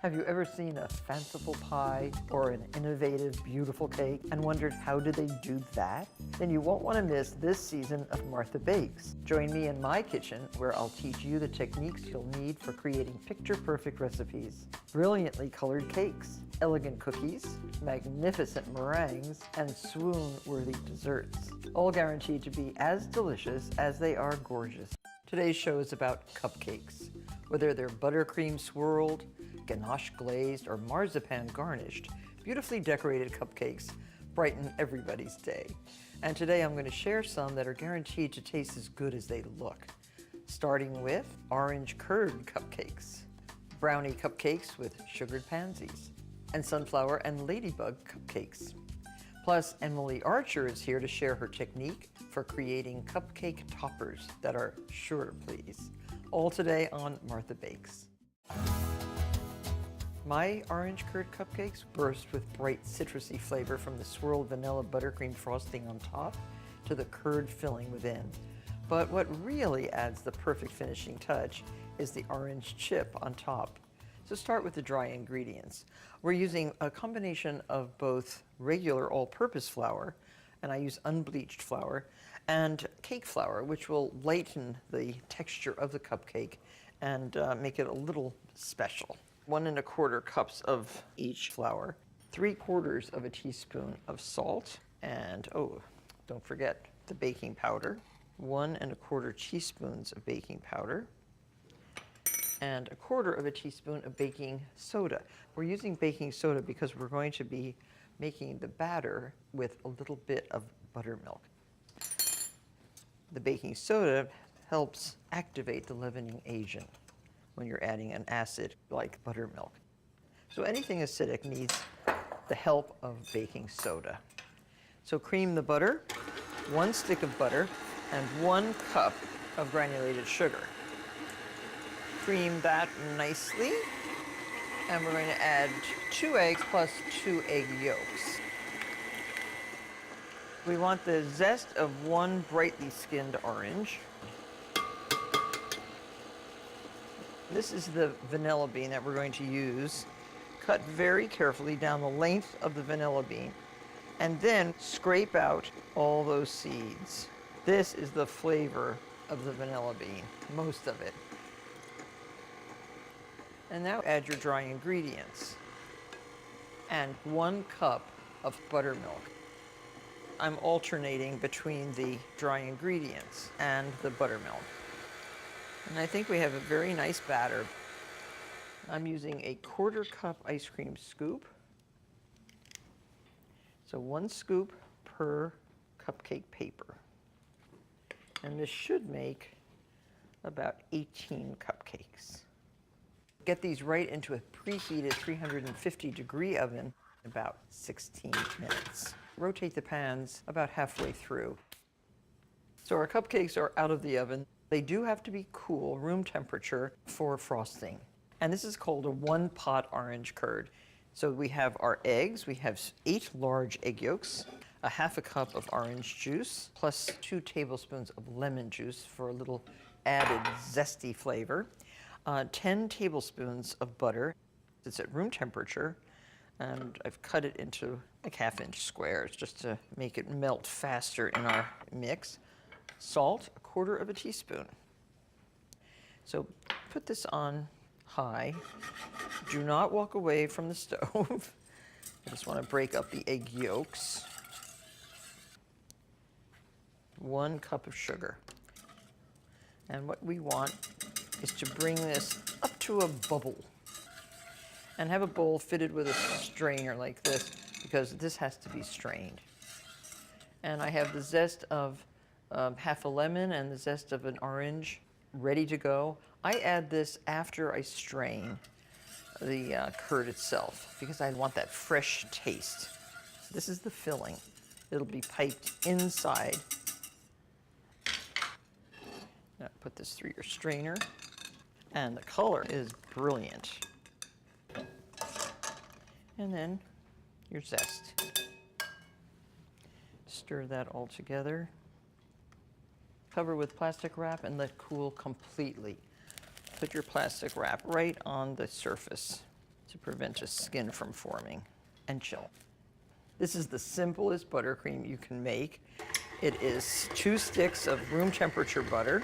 Have you ever seen a fanciful pie or an innovative, beautiful cake and wondered how did they do that? Then you won't want to miss this season of Martha Bakes. Join me in my kitchen where I'll teach you the techniques you'll need for creating picture-perfect recipes, brilliantly colored cakes, elegant cookies, magnificent meringues, and swoon-worthy desserts, all guaranteed to be as delicious as they are gorgeous. Today's show is about cupcakes. Whether they're buttercream swirled, ganache glazed, or marzipan garnished, beautifully decorated cupcakes brighten everybody's day. And today I'm going to share some that are guaranteed to taste as good as they look. Starting with orange curd cupcakes, brownie cupcakes with sugared pansies, and sunflower and ladybug cupcakes. Plus, Emily Archer is here to share her technique for creating cupcake toppers that are sure to please. All today on Martha Bakes. My orange curd cupcakes burst with bright citrusy flavor from the swirled vanilla buttercream frosting on top to the curd filling within. But what really adds the perfect finishing touch is the orange chip on top. So start with the dry ingredients. We're using a combination of both regular all-purpose flour, and I use unbleached flour, and cake flour, which will lighten the texture of the cupcake and make it a little special. 1 1/4 cups of each flour, 3/4 of a teaspoon of salt, and oh, don't forget the baking powder, 1 1/4 teaspoons of baking powder, and 1/4 of a teaspoon of baking soda. We're using baking soda because we're going to be making the batter with a little bit of buttermilk. The baking soda helps activate the leavening agent when you're adding an acid like buttermilk. So anything acidic needs the help of baking soda. So cream the butter, 1 stick of butter, and 1 cup of granulated sugar. Cream that nicely, and we're going to add 2 eggs plus 2 egg yolks. We want the zest of 1 brightly skinned orange. This is the vanilla bean that we're going to use. Cut very carefully down the length of the vanilla bean, and then scrape out all those seeds. This is the flavor of the vanilla bean, most of it. And now add your dry ingredients and 1 cup of buttermilk. I'm alternating between the dry ingredients and the buttermilk. And I think we have a very nice batter. I'm using a 1/4 cup ice cream scoop. So 1 scoop per cupcake paper. And this should make about 18 cupcakes. Get these right into a preheated 350-degree oven in about 16 minutes. Rotate the pans about halfway through. So our cupcakes are out of the oven. They do have to be cool, room temperature, for frosting. And this is called a 1-pot orange curd. So we have our eggs. We have 8 large egg yolks, a 1/2 cup of orange juice, plus 2 tablespoons of lemon juice for a little added zesty flavor. 10 tablespoons of butter. It's at room temperature, and I've cut it into like 1/2-inch squares just to make it melt faster in our mix. Salt, 1/4 of a teaspoon. So put this on high. Do not walk away from the stove. I just want to break up the egg yolks. 1 cup of sugar. And what we want is to bring this up to a bubble. And have a bowl fitted with a strainer like this, because this has to be strained. And I have the zest of 1/2 a lemon and the zest of an orange ready to go. I add this after I strain the curd itself, because I want that fresh taste. So this is the filling. It'll be piped inside. Now put this through your strainer, and the color is brilliant. And then your zest. Stir that all together. Cover with plastic wrap and let cool completely. Put your plastic wrap right on the surface to prevent a skin from forming, and chill. This is the simplest buttercream you can make. It is 2 sticks of room temperature butter,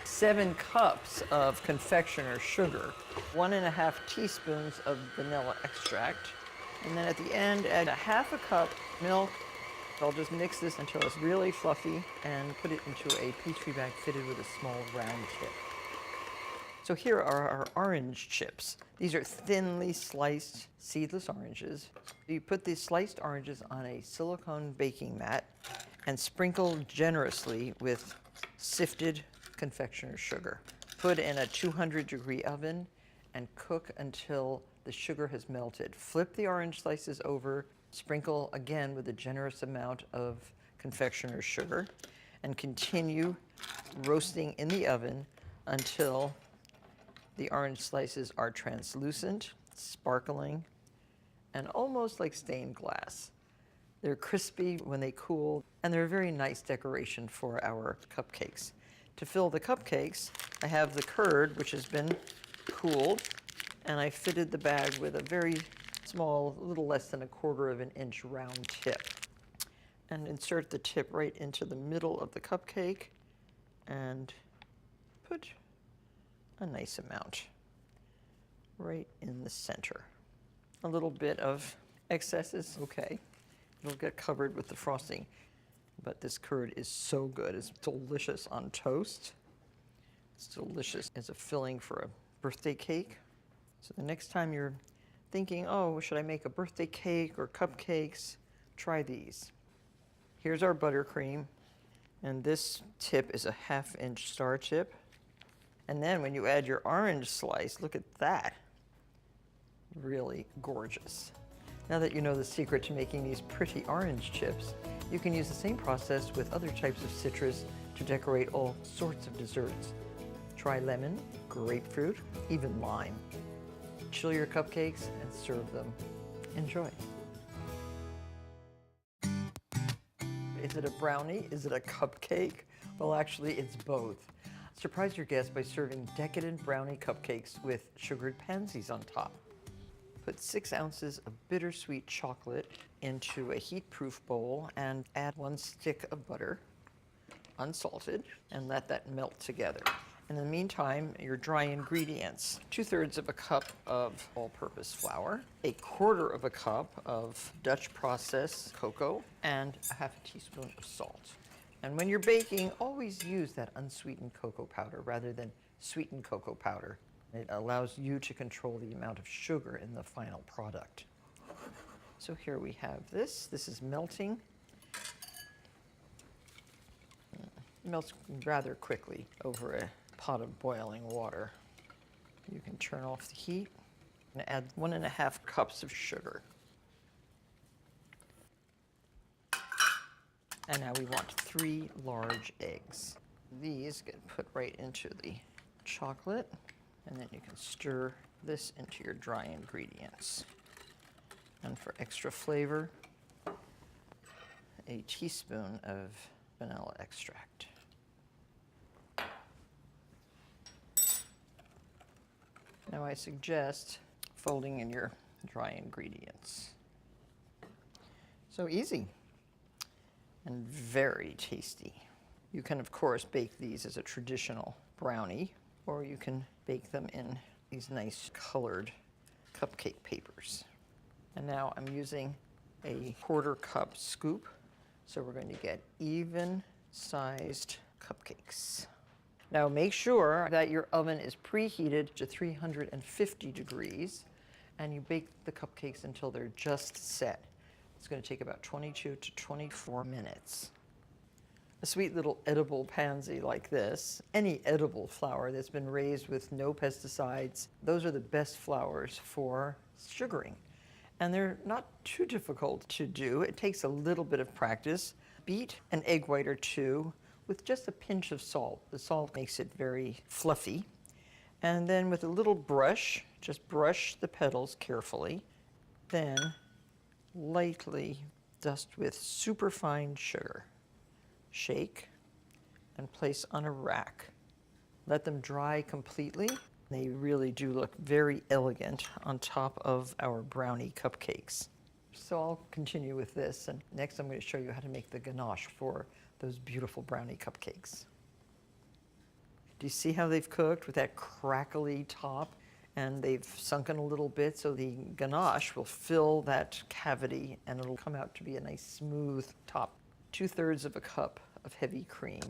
7 cups of confectioner's sugar, 1½ teaspoons of vanilla extract, and then at the end add a ½ cup milk. I'll just mix this until it's really fluffy and put it into a Petri bag fitted with a small round tip. So here are our orange chips. These are thinly sliced seedless oranges. You put these sliced oranges on a silicone baking mat and sprinkle generously with sifted confectioner's sugar. Put in a 200-degree oven and cook until the sugar has melted. Flip the orange slices over, sprinkle again with a generous amount of confectioner's sugar, and continue roasting in the oven until the orange slices are translucent, sparkling, and almost like stained glass. They're crispy when they cool, and they're a very nice decoration for our cupcakes. To fill the cupcakes, I have the curd, which has been cooled, and I fitted the bag with a very small, a little less than 1/4 inch round tip. And insert the tip right into the middle of the cupcake and put a nice amount right in the center. A little bit of excess is okay. It'll get covered with the frosting. But this curd is so good. It's delicious on toast. It's delicious as a filling for a birthday cake. So the next time you're thinking, oh, should I make a birthday cake or cupcakes? Try these. Here's our buttercream. And this tip is a 1/2 inch star tip. And then when you add your orange slice, look at that. Really gorgeous. Now that you know the secret to making these pretty orange chips, you can use the same process with other types of citrus to decorate all sorts of desserts. Try lemon, grapefruit, even lime. Chill your cupcakes and serve them. Enjoy. Is it a brownie? Is it a cupcake? Well, actually, it's both. Surprise your guests by serving decadent brownie cupcakes with sugared pansies on top. Put 6 ounces of bittersweet chocolate into a heat-proof bowl and add 1 stick of butter, unsalted, and let that melt together. In the meantime, your dry ingredients: 2/3 of a cup of all-purpose flour, 1/4 cup of Dutch process cocoa, and a 1/2 teaspoon of salt. And when you're baking, always use that unsweetened cocoa powder rather than sweetened cocoa powder. It allows you to control the amount of sugar in the final product. So here we have this. This is melting. It melts rather quickly over a pot of boiling water. You can turn off the heat and add 1½ cups of sugar. And now we want 3 large eggs. These get put right into the chocolate, and then you can stir this into your dry ingredients. And for extra flavor, a teaspoon of vanilla extract. Now I suggest folding in your dry ingredients. So easy and very tasty. You can, of course, bake these as a traditional brownie, or you can bake them in these nice colored cupcake papers. And now I'm using a 1/4 cup scoop, so we're going to get even-sized cupcakes. Now make sure that your oven is preheated to 350 degrees, and you bake the cupcakes until they're just set. It's going to take about 22 to 24 minutes. A sweet little edible pansy like this, any edible flower that's been raised with no pesticides, those are the best flowers for sugaring. And they're not too difficult to do. It takes a little bit of practice. Beat an egg white or 2 with just a pinch of salt. The salt makes it very fluffy. And then with a little brush, just brush the petals carefully. Then lightly dust with superfine sugar. Shake and place on a rack. Let them dry completely, They really do look very elegant on top of our brownie cupcakes. So I'll continue with this, and next I'm going to show you how to make the ganache for those beautiful brownie cupcakes. Do you see how they've cooked with that crackly top? And they've sunken a little bit, so the ganache will fill that cavity and it'll come out to be a nice smooth top. 2/3 of a cup of heavy cream.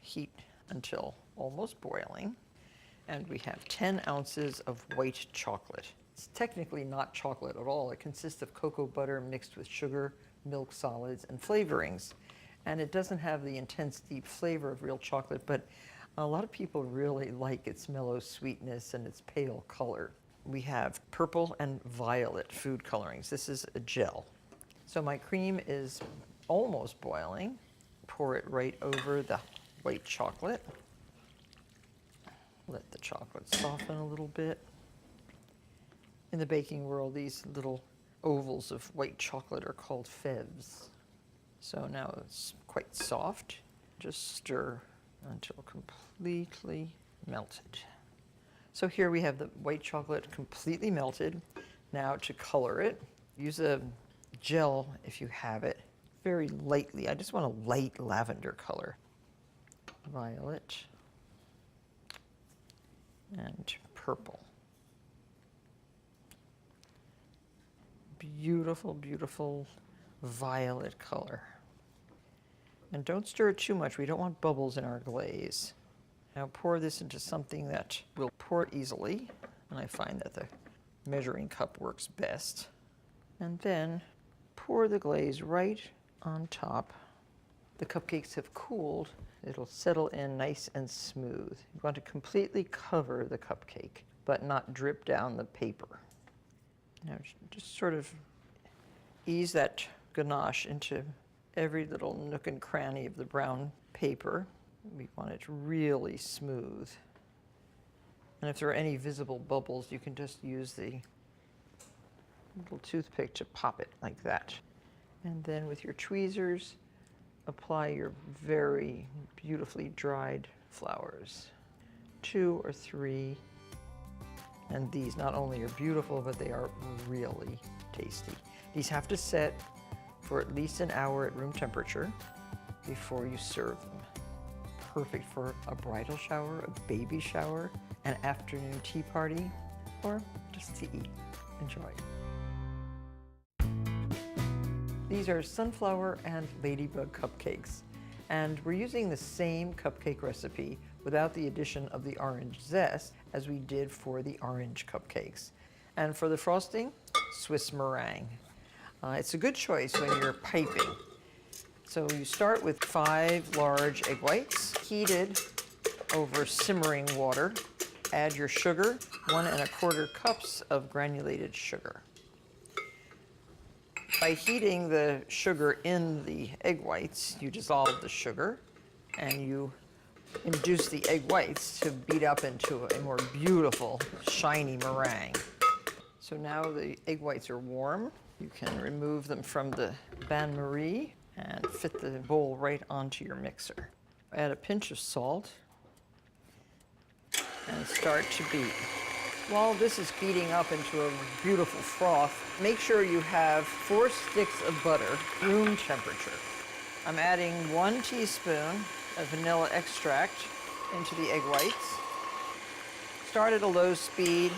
Heat until almost boiling. And we have 10 ounces of white chocolate. It's technically not chocolate at all. It consists of cocoa butter mixed with sugar, milk solids, and flavorings. And it doesn't have the intense, deep flavor of real chocolate, but a lot of people really like its mellow sweetness and its pale color. We have purple and violet food colorings. This is a gel. So my cream is almost boiling. Pour it right over the white chocolate. Let the chocolate soften a little bit. In the baking world, these little ovals of white chocolate are called fèves. So now it's quite soft. Just stir until completely melted. So here we have the white chocolate completely melted. Now to color it, use a gel if you have it, very lightly. I just want a light lavender color. Violet and purple. Beautiful, beautiful violet color. And don't stir it too much. We don't want bubbles in our glaze. Now pour this into something that will pour easily. And I find that the measuring cup works best. And then pour the glaze right on top. The cupcakes have cooled. It'll settle in nice and smooth. You want to completely cover the cupcake, but not drip down the paper. Now just sort of ease that ganache into every little nook and cranny of the brown paper. We want it really smooth. And if there are any visible bubbles, you can just use the little toothpick to pop it like that. And then with your tweezers, apply your very beautifully dried flowers. 2 or 3. And these not only are beautiful, but they are really tasty. These have to set for at least an hour at room temperature before you serve them. Perfect for a bridal shower, a baby shower, an afternoon tea party, or just to eat. Enjoy. These are sunflower and ladybug cupcakes, and we're using the same cupcake recipe without the addition of the orange zest as we did for the orange cupcakes. And for the frosting, Swiss meringue. It's a good choice when you're piping. So you start with 5 large egg whites, heated over simmering water. Add your sugar, 1 1/4 cups of granulated sugar. By heating the sugar in the egg whites, you dissolve the sugar and you induce the egg whites to beat up into a more beautiful, shiny meringue. So now the egg whites are warm. You can remove them from the bain-marie and fit the bowl right onto your mixer. Add a pinch of salt and start to beat. While this is beating up into a beautiful froth, make sure you have 4 sticks of butter, room temperature. I'm adding 1 teaspoon of vanilla extract into the egg whites. Start at a low speed,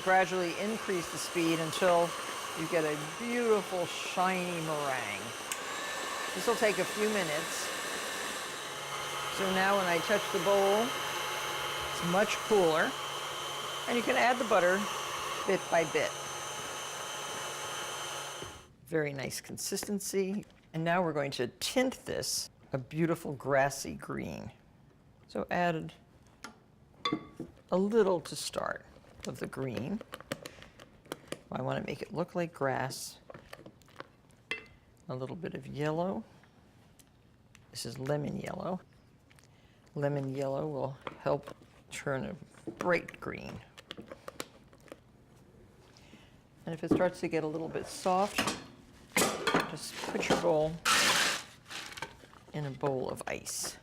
gradually increase the speed until you get a beautiful shiny meringue. This will take a few minutes. So now when I touch the bowl, it's much cooler. And you can add the butter bit by bit. Very nice consistency. And now we're going to tint this a beautiful grassy green. So add a little to start of the green. I want to make it look like grass. A little bit of yellow. This is lemon yellow. Lemon yellow will help turn a bright green. And if it starts to get a little bit soft, just put your bowl in a bowl of ice.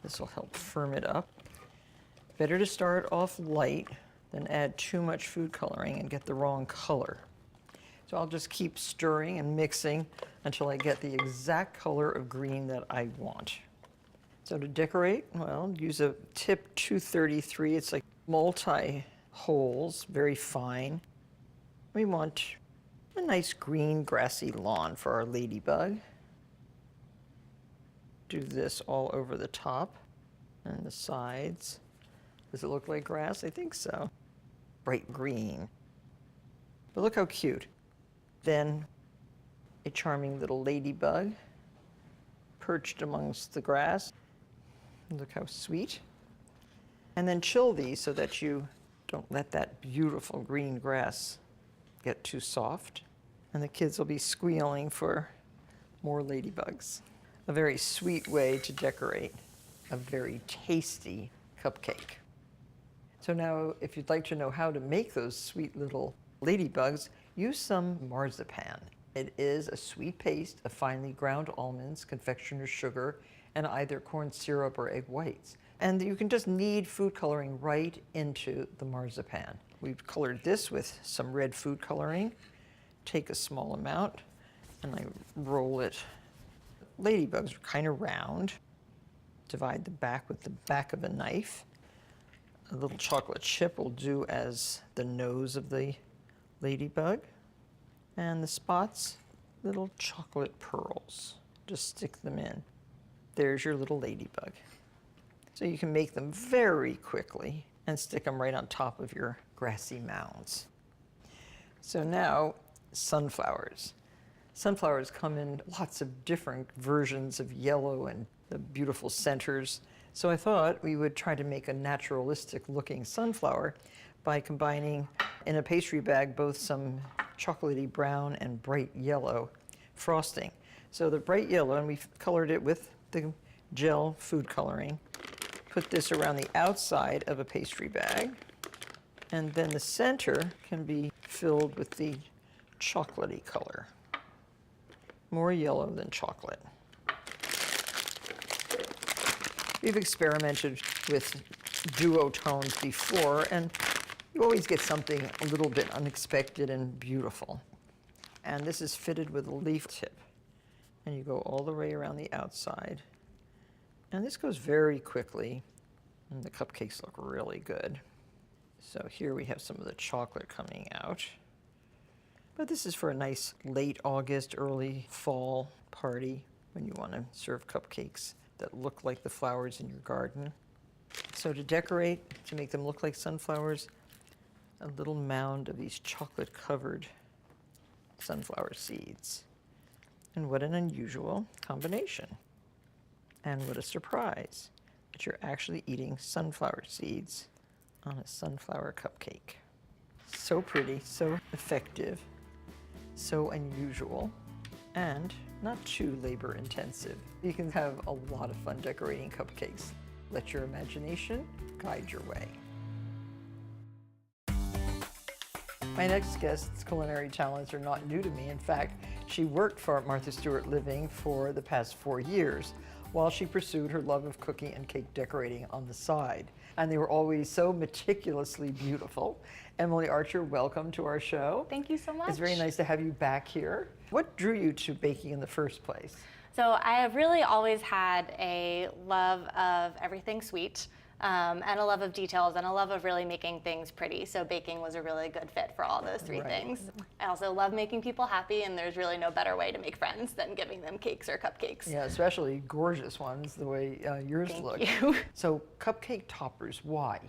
This will help firm it up. Better to start off light than add too much food coloring and get the wrong color. So I'll just keep stirring and mixing until I get the exact color of green that I want. So to decorate, well, use a tip 233. It's like multi-holes, very fine. We want a nice green grassy lawn for our ladybug. Do this all over the top and the sides. Does it look like grass? I think so. Bright green. But look how cute. Then a charming little ladybug perched amongst the grass. Look how sweet. And then chill these so that you don't let that beautiful green grass get too soft. And the kids will be squealing for more ladybugs. A very sweet way to decorate a very tasty cupcake. So now, if you'd like to know how to make those sweet little ladybugs, use some marzipan. It is a sweet paste of finely ground almonds, confectioner's sugar, and either corn syrup or egg whites. And you can just knead food coloring right into the marzipan. We've colored this with some red food coloring. Take a small amount and I roll it. Ladybugs are kind of round. Divide the back with the back of a knife. A little chocolate chip will do as the nose of the ladybug. And the spots, little chocolate pearls. Just stick them in. There's your little ladybug. So you can make them very quickly and stick them right on top of your grassy mounds. So now, sunflowers. Sunflowers come in lots of different versions of yellow and the beautiful centers. So I thought we would try to make a naturalistic looking sunflower by combining in a pastry bag both some chocolatey brown and bright yellow frosting. So the bright yellow, and we've colored it with the gel food coloring. Put this around the outside of a pastry bag. And then the center can be filled with the chocolatey color. More yellow than chocolate. We've experimented with duotones before, and you always get something a little bit unexpected and beautiful. And this is fitted with a leaf tip. And you go all the way around the outside. And this goes very quickly, and the cupcakes look really good. So here we have some of the chocolate coming out. But this is for a nice late August, early fall party when you want to serve cupcakes that look like the flowers in your garden. So to decorate, to make them look like sunflowers, a little mound of these chocolate-covered sunflower seeds. And what an unusual combination. And what a surprise that you're actually eating sunflower seeds on a sunflower cupcake. So pretty, so effective, so unusual, and not too labor intensive. You can have a lot of fun decorating cupcakes. Let your imagination guide your way. My next guest's culinary talents are not new to me. In fact, she worked for Martha Stewart Living for the past 4 years while she pursued her love of cooking and cake decorating on the side. And they were always so meticulously beautiful. Emily Archer, welcome to our show. Thank you so much. It's very nice to have you back here. What drew you to baking in the first place? So I have really always had a love of everything sweet. And a love of details and a love of really making things pretty. So baking was a really good fit for all those three things. I also love making people happy, and there's really no better way to make friends than giving them cakes or cupcakes. Yeah, especially gorgeous ones, the way yours look. Thank you. So cupcake toppers, why?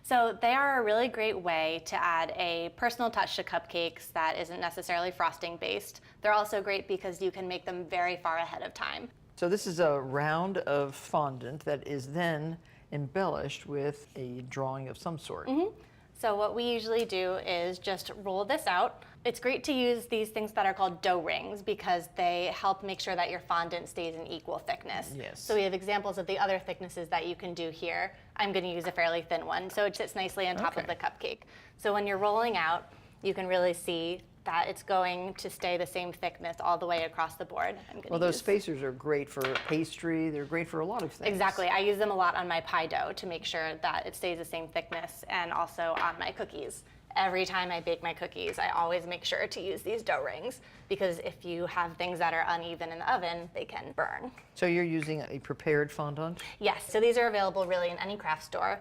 So they are a really great way to add a personal touch to cupcakes that isn't necessarily frosting based. They're also great because you can make them very far ahead of time. So this is a round of fondant that is then embellished with a drawing of some sort. Mm-hmm. So what we usually do is just roll this out. It's great to use these things that are called dough rings because they help make sure that your fondant stays in equal thickness. Yes. So we have examples of the other thicknesses that you can do here. I'm going to use a fairly thin one, so it sits nicely on top of the cupcake. So when you're rolling out, you can really see that it's going to stay the same thickness all the way across the board. Well, those spacers are great for pastry. They're great for a lot of things. Exactly. I use them a lot on my pie dough to make sure that it stays the same thickness, and also on my cookies. Every time I bake my cookies, I always make sure to use these dough rings, because if you have things that are uneven in the oven, they can burn. So you're using a prepared fondant? Yes, so these are available really in any craft store.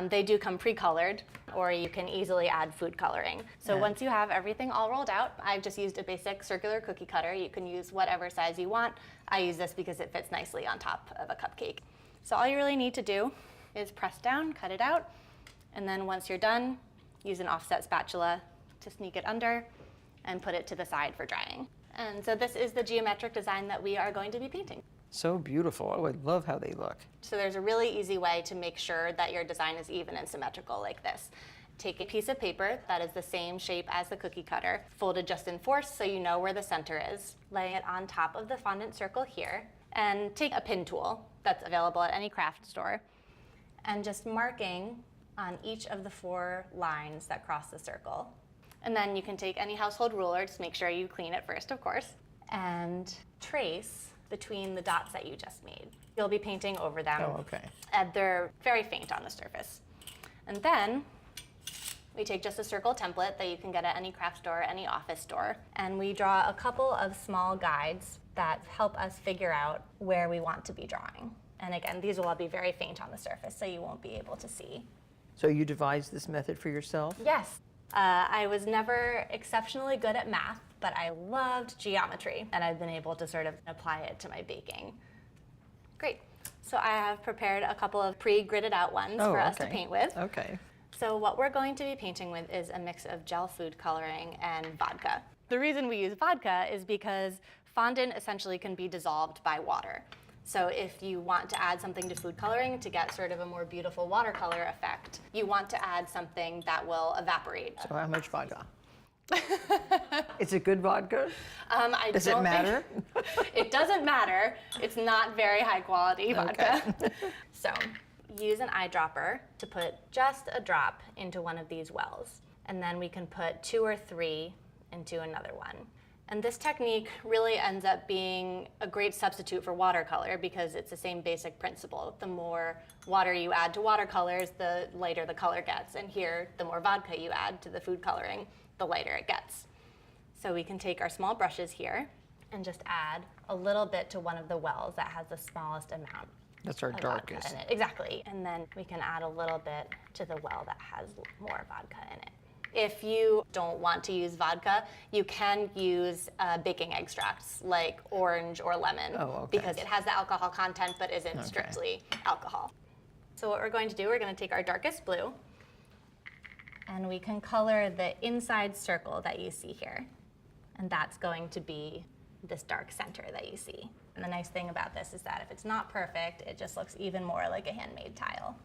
They do come pre-colored, or you can easily add food coloring. So once you have everything all rolled out, I've just used a basic circular cookie cutter. You can use whatever size you want. I use this because it fits nicely on top of a cupcake. So all you really need to do is press down, cut it out, and then once you're done, use an offset spatula to sneak it under and put it to the side for drying. And so this is the geometric design that we are going to be painting. So beautiful. Oh, I love how they look. So there's a really easy way to make sure that your design is even and symmetrical like this. Take a piece of paper that is the same shape as the cookie cutter, folded just in fours so you know where the center is. Lay it on top of the fondant circle here, and take a pin tool that's available at any craft store, and just marking on each of the 4 lines that cross the circle. And then you can take any household ruler, just make sure you clean it first, of course, and trace between the dots that you just made. You'll be painting over them. Oh, okay. And they're very faint on the surface. And then we take just a circle template that you can get at any craft store, any office store, and we draw a couple of small guides that help us figure out where we want to be drawing. And again, these will all be very faint on the surface, so you won't be able to see. So you devised this method for yourself? Yes. I was never exceptionally good at math, but I loved geometry, and I've been able to sort of apply it to my baking. Great. So I have prepared a couple of pre-gridded out ones for us to paint with. Okay. So what we're going to be painting with is a mix of gel food coloring and vodka. The reason we use vodka is because fondant essentially can be dissolved by water. So if you want to add something to food coloring to get sort of a more beautiful watercolor effect, you want to add something that will evaporate. So how much vodka? Is it good vodka? Does it matter? It doesn't matter. It's not very high quality vodka. Okay. So use an eyedropper to put just a drop into one of these wells. And then we can put 2 or 3 into another one. And this technique really ends up being a great substitute for watercolor because it's the same basic principle. The more water you add to watercolors, the lighter the color gets. And here, the more vodka you add to the food coloring, the lighter it gets. So we can take our small brushes here and just add a little bit to one of the wells that has the smallest amount. That's our darkest. Vodka in it. Exactly. And then we can add a little bit to the well that has more vodka in it. If you don't want to use vodka, you can use baking extracts like orange or lemon because it has the alcohol content but isn't strictly alcohol. So what we're going to do, we're going to take our darkest blue and we can color the inside circle that you see here. And that's going to be this dark center that you see. And the nice thing about this is that if it's not perfect, it just looks even more like a handmade tile.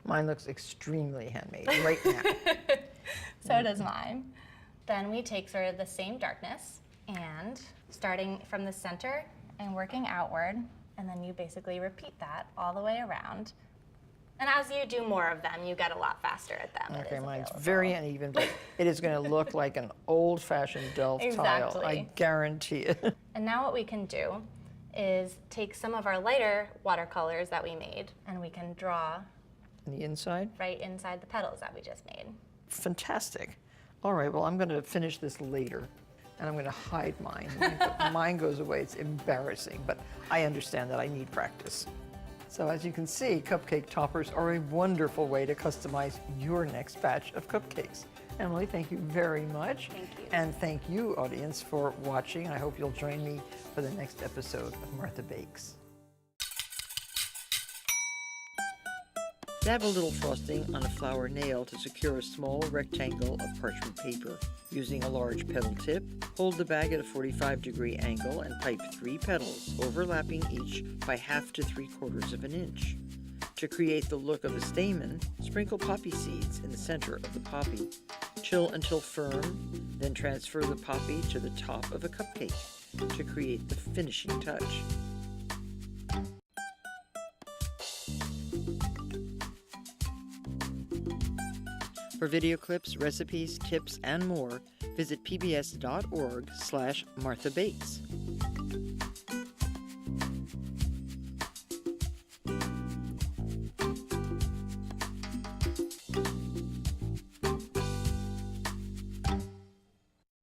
Mine looks extremely handmade right now. So does mine. Then we take sort of the same darkness and starting from the center and working outward, and then you basically repeat that all the way around. And as you do more of them, you get a lot faster at them. Okay, mine's very uneven, but it is going to look like an old-fashioned Delft tile. I guarantee it. And now what we can do is take some of our lighter watercolors that we made, and we can draw on the inside? Right inside the petals that we just made. Fantastic. All right, well, I'm going to finish this later, and I'm going to hide mine. Mine goes away. It's embarrassing, but I understand that I need practice. So as you can see, cupcake toppers are a wonderful way to customize your next batch of cupcakes. Emily, thank you very much. Thank you. And thank you, audience, for watching. I hope you'll join me for the next episode of Martha Bakes. Dab a little frosting on a flower nail to secure a small rectangle of parchment paper. Using a large petal tip, hold the bag at a 45-degree angle and pipe 3 petals, overlapping each by 1/2 to 3/4 of an inch. To create the look of a stamen, sprinkle poppy seeds in the center of the poppy. Chill until firm, then transfer the poppy to the top of a cupcake to create the finishing touch. For video clips, recipes, tips, and more, Visit pbs.org/MarthaBakes.